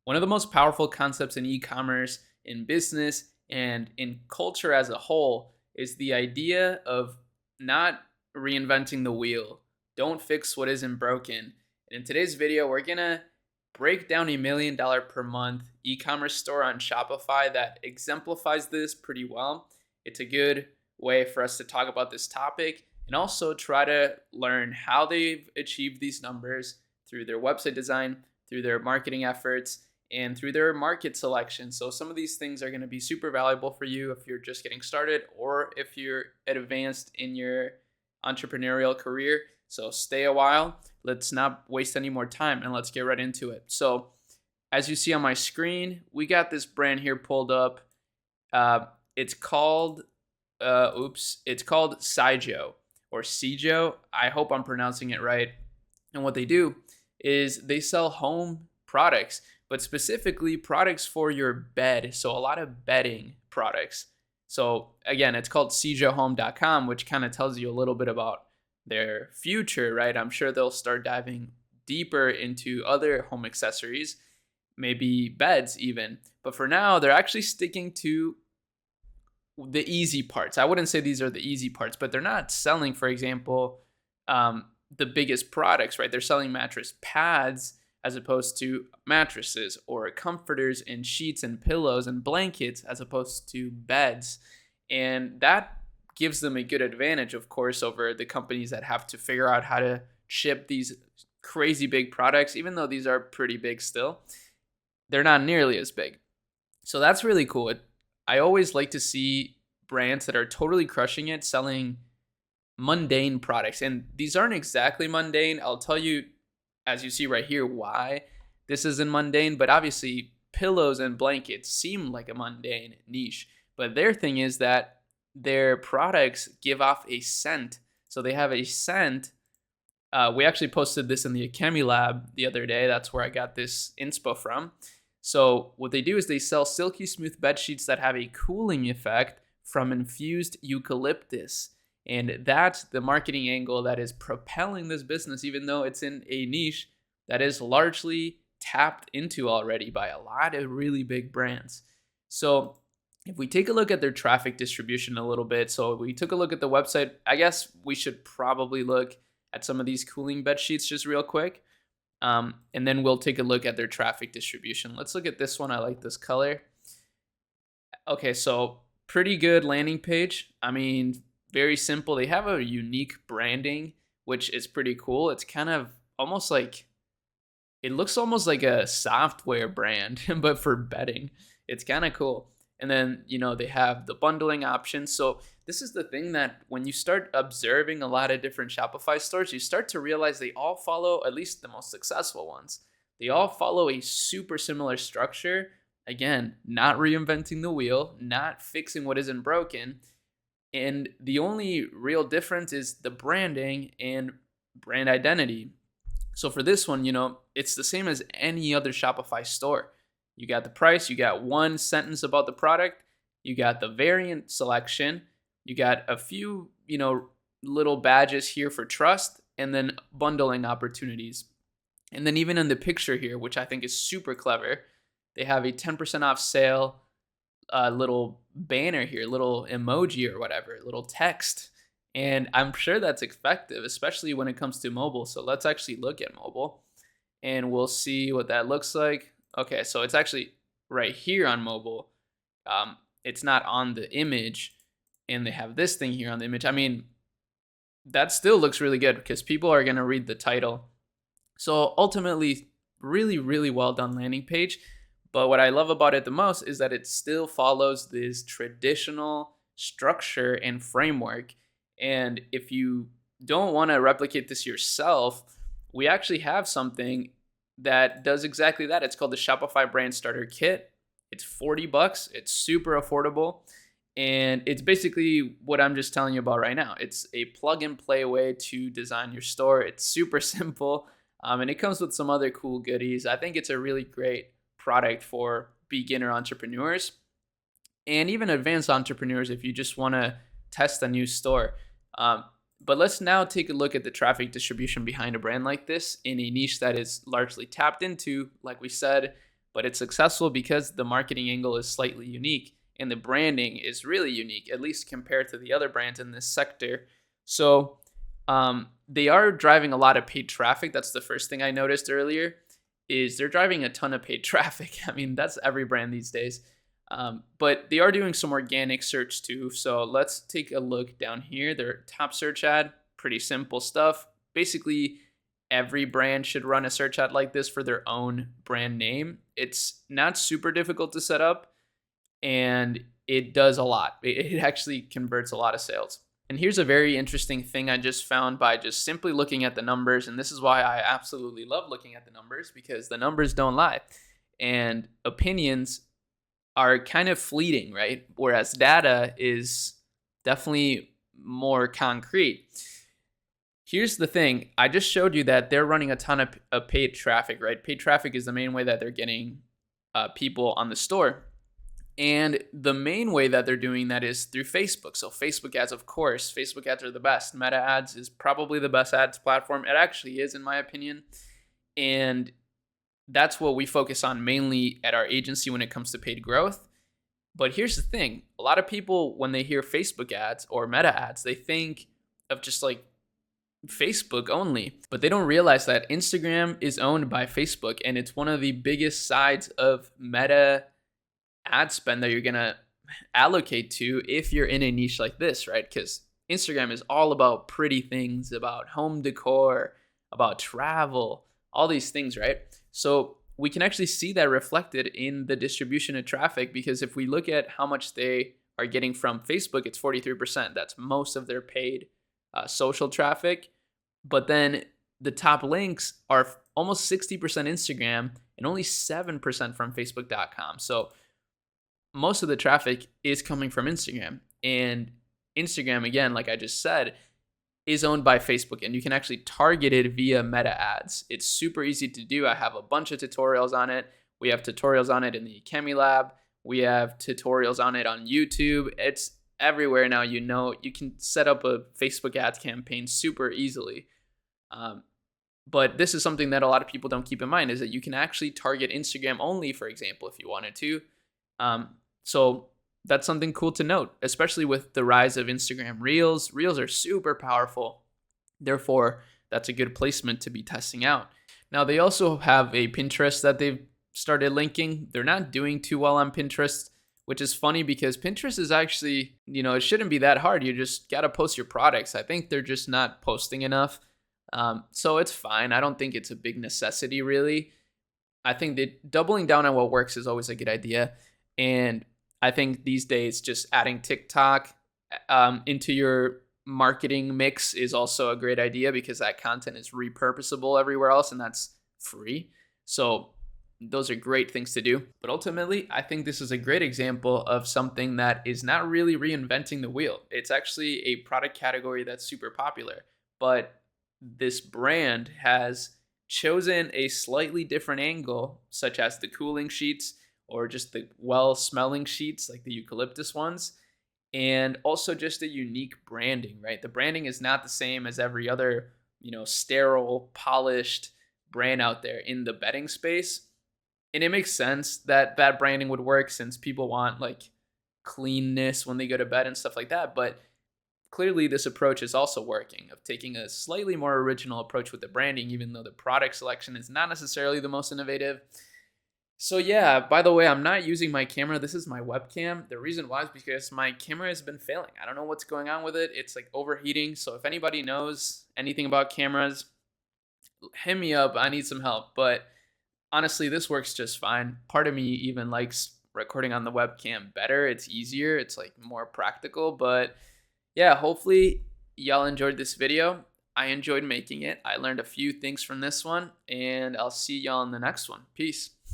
One of the most powerful concepts in e-commerce, in business, and in culture as a whole is the idea of not reinventing the wheel. Don't fix what isn't broken. And in today's video, we're gonna break down a $1 million per month e-commerce store on Shopify that exemplifies this pretty well. It's a good way for us to talk about this topic and also try to learn how they've achieved these numbers through their website design, through their marketing efforts, and through their market selection. So some of these things are going to be super valuable for you if you're just getting started or if you're advanced in your entrepreneurial career. So stay a while. Let's not waste any more time and let's get right into it. So as you see on my screen, we got this brand here pulled up. It's called it's called Sijo or Sijo. I hope I'm pronouncing it right. And what they do is they sell home products, but specifically products for your bed. So a lot of bedding products. So again, it's called sijohome.com, which kind of tells you a little bit about their future, right? I'm sure they'll start diving deeper into other home accessories, maybe beds even. But for now, they're actually sticking to the easy parts. I wouldn't say these are the easy parts, but they're not selling, for example, the biggest products, right? They're selling mattress pads as opposed to mattresses, or comforters and sheets and pillows and blankets as opposed to beds. And that gives them a good advantage, of course, over the companies that have to figure out how to ship these crazy big products. Even though these are pretty big still, they're not nearly as big. So that's really cool. I always like to see brands that are totally crushing it selling mundane products. And these aren't exactly mundane. I'll tell you, as you see right here, why this isn't mundane. But obviously, pillows and blankets seem like a mundane niche. But their thing is that their products give off a scent. So they have a scent. We actually posted this in the Akemi Lab the other day. That's where I got this inspo from. So what they do is they sell silky smooth bed sheets that have a cooling effect from infused eucalyptus. And that's the marketing angle that is propelling this business, even though it's in a niche that is largely tapped into already by a lot of really big brands. So if we take a look at their traffic distribution a little bit, so we took a look at the website, I guess we should probably look at some of these cooling bed sheets just real quick. And then we'll take a look at their traffic distribution. Let's look at this one. I like this color. Okay, so pretty good landing page. I mean, very simple. They have a unique branding, which is pretty cool. It's kind of almost like, it looks almost like a software brand, but for bedding. It's kind of cool. And then, they have the bundling options. So this is the thing that when you start observing a lot of different Shopify stores, you start to realize they all follow, at least the most successful ones, they all follow a super similar structure. Again, not reinventing the wheel, not fixing what isn't broken. And the only real difference is the branding and brand identity. So for this one, it's the same as any other Shopify store. You got the price, you got one sentence about the product, you got the variant selection, you got a few, little badges here for trust, and then bundling opportunities. And then even in the picture here, which I think is super clever, they have a 10% off sale, little banner here, little emoji or whatever, little text. And I'm sure that's effective, especially when it comes to mobile. So let's actually look at mobile and we'll see what that looks like. Okay, so it's actually right here on mobile. It's not on the image, and they have this thing here on the image. I mean, that still looks really good because people are going to read the title. So ultimately, really, really well done landing page. But what I love about it the most is that it still follows this traditional structure and framework. And if you don't want to replicate this yourself, we actually have something that does exactly that. It's called the Shopify Brand Starter Kit. It's $40. It's super affordable. And it's basically what I'm just telling you about right now. It's a plug and play way to design your store. It's super simple. And it comes with some other cool goodies. I think it's a really great product for beginner entrepreneurs and even advanced entrepreneurs if you just want to test a new store. But let's now take a look at the traffic distribution behind a brand like this in a niche that is largely tapped into, like we said, but it's successful because the marketing angle is slightly unique and the branding is really unique, at least compared to the other brands in this sector. So they are driving a lot of paid traffic. That's the first thing I noticed earlier, is they're driving a ton of paid traffic. I mean, that's every brand these days. But they are doing some organic search too. So let's take a look down here. Their top search ad, pretty simple stuff. Basically, every brand should run a search ad like this for their own brand name. It's not super difficult to set up, and it does a lot. It actually converts a lot of sales. And here's a very interesting thing I just found by just simply looking at the numbers. And this is why I absolutely love looking at the numbers, because the numbers don't lie. And opinions are kind of fleeting, right? Whereas data is definitely more concrete. Here's the thing. I just showed you that they're running a ton of paid traffic, right? Paid traffic is the main way that they're getting people on the store. And the main way that they're doing that is through Facebook. So Facebook ads, of course, Facebook ads are the best. Meta ads is probably the best ads platform. It actually is, in my opinion. And that's what we focus on mainly at our agency when it comes to paid growth. But here's the thing. A lot of people, when they hear Facebook ads or Meta ads, they think of just like Facebook only. But they don't realize that Instagram is owned by Facebook, and it's one of the biggest sides of Meta ad spend that you're going to allocate to if you're in a niche like this, right? Because Instagram is all about pretty things, about home decor, about travel, all these things, right? So we can actually see that reflected in the distribution of traffic, because if we look at how much they are getting from Facebook, it's 43%. That's most of their paid social traffic. But then the top links are almost 60% Instagram and only 7% from Facebook.com. So most of the traffic is coming from Instagram. And Instagram, again, like I just said, is owned by Facebook, and you can actually target it via Meta ads. It's super easy to do. I have a bunch of tutorials on it. We have tutorials on it in the Chemi Lab. We have tutorials on it on YouTube. It's everywhere now. You can set up a Facebook ads campaign super easily. But this is something that a lot of people don't keep in mind, is that you can actually target Instagram only, for example, if you wanted to. So that's something cool to note, especially with the rise of Instagram Reels. Reels are super powerful. Therefore, that's a good placement to be testing out. Now, they also have a Pinterest that they've started linking. They're not doing too well on Pinterest, which is funny because Pinterest is actually, it shouldn't be that hard. You just got to post your products. I think they're just not posting enough. So it's fine. I don't think it's a big necessity, really. I think that doubling down on what works is always a good idea. And I think these days just adding TikTok into your marketing mix is also a great idea, because that content is repurposable everywhere else and that's free. So those are great things to do. But ultimately, I think this is a great example of something that is not really reinventing the wheel. It's actually a product category that's super popular, but this brand has chosen a slightly different angle, such as the cooling sheets or just the well-smelling sheets like the eucalyptus ones, and also just a unique branding, right? The branding is not the same as every other, sterile, polished brand out there in the bedding space. And it makes sense that that branding would work, since people want like cleanness when they go to bed and stuff like that. But clearly this approach is also working, of taking a slightly more original approach with the branding, even though the product selection is not necessarily the most innovative. So yeah, by the way, I'm not using my camera. This is my webcam. The reason why is because my camera has been failing. I don't know what's going on with it. It's like overheating. So if anybody knows anything about cameras, hit me up. I need some help. But honestly, this works just fine. Part of me even likes recording on the webcam better. It's easier. It's like more practical. But yeah, hopefully y'all enjoyed this video. I enjoyed making it. I learned a few things from this one, and I'll see y'all in the next one. Peace.